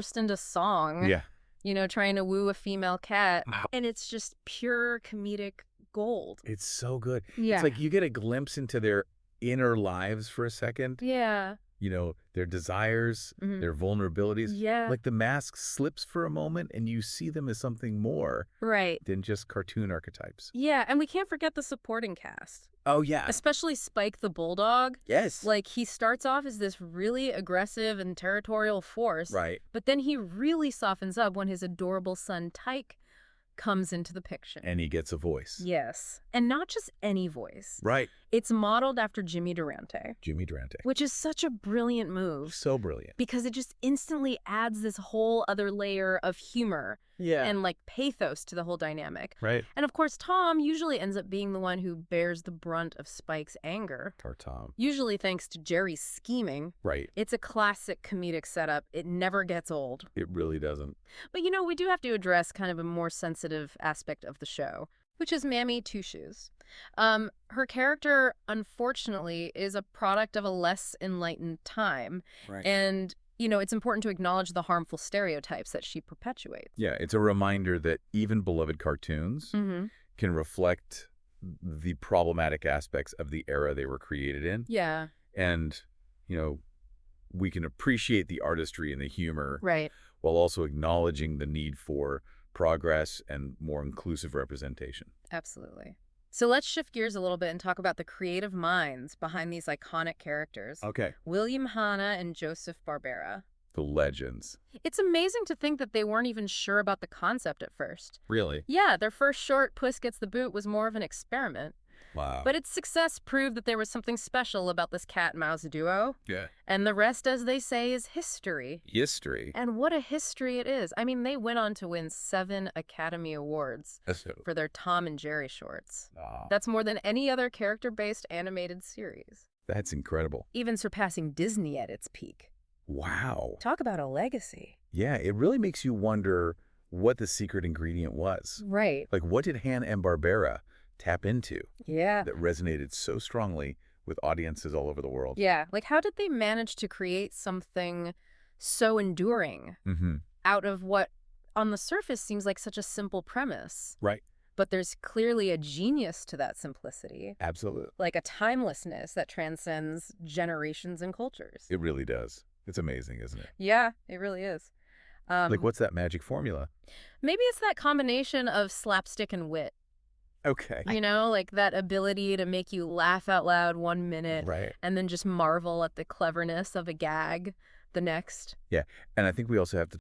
burst into song, Yeah. trying to woo a female cat. Wow. And it's just pure comedic gold. It's so good. It's Yeah. like you get a glimpse into their inner lives for a second. Yeah. Their desires, Mhm. their vulnerabilities. Yeah. Like the mask slips for a moment and you see them as something more Right. than just cartoon archetypes. Yeah, and we can't forget the supporting cast. Oh, yeah. Especially Spike the Bulldog. Yes. Like, he starts off as this really aggressive and territorial force. Right. But then he really softens up when his adorable son, Tyke, comes into the picture. And he gets a voice. Yes. And not just any voice. Right. It's modeled after Jimmy Durante. Jimmy Durante. Which is such a brilliant move. So brilliant. Because it just instantly adds this whole other layer of humor and pathos to the whole dynamic. Right. And of course, Tom usually ends up being the one who bears the brunt of Spike's anger. Tom. Usually thanks to Jerry's scheming. Right. It's a classic comedic setup. It never gets old. It really doesn't. But we do have to address kind of a more sensitive aspect of the show, which is Mammy Two Shoes. Her character, unfortunately, is a product of a less enlightened time. Right. And it's important to acknowledge the harmful stereotypes that she perpetuates. Yeah, it's a reminder that even beloved cartoons can reflect the problematic aspects of the era they were created in. Yeah. And, we can appreciate the artistry and the humor Right. while also acknowledging the need for progress and more inclusive representation. Absolutely. So let's shift gears a little bit and talk about the creative minds behind these iconic characters. Okay. William Hanna and Joseph Barbera. The legends. It's amazing to think that they weren't even sure about the concept at first. Really? Yeah, their first short, Puss Gets the Boot, was more of an experiment. Wow. But its success proved that there was something special about this cat-mouse duo. Yeah. And the rest, as they say, is history. History. And what a history it is. I mean, they went on to win 7 Academy Awards for their Tom and Jerry shorts. That's more than any other character-based animated series. That's incredible. Even surpassing Disney at its peak. Wow. Talk about a legacy. Yeah, it really makes you wonder what the secret ingredient was. Right. Like, what did Hanna-Barbera tap into Yeah. that resonated so strongly with audiences all over the world? Yeah. Like, how did they manage to create something so enduring out of what, on the surface, seems like such a simple premise? Right. But there's clearly a genius to that simplicity. Absolutely. Like a timelessness that transcends generations and cultures. It really does. It's amazing, isn't it? Yeah, it really is. Like, what's that magic formula? Maybe it's that combination of slapstick and wit. Okay. Like that ability to make you laugh out loud one minute Right. and then just marvel at the cleverness of a gag the next. Yeah. And I think we also have to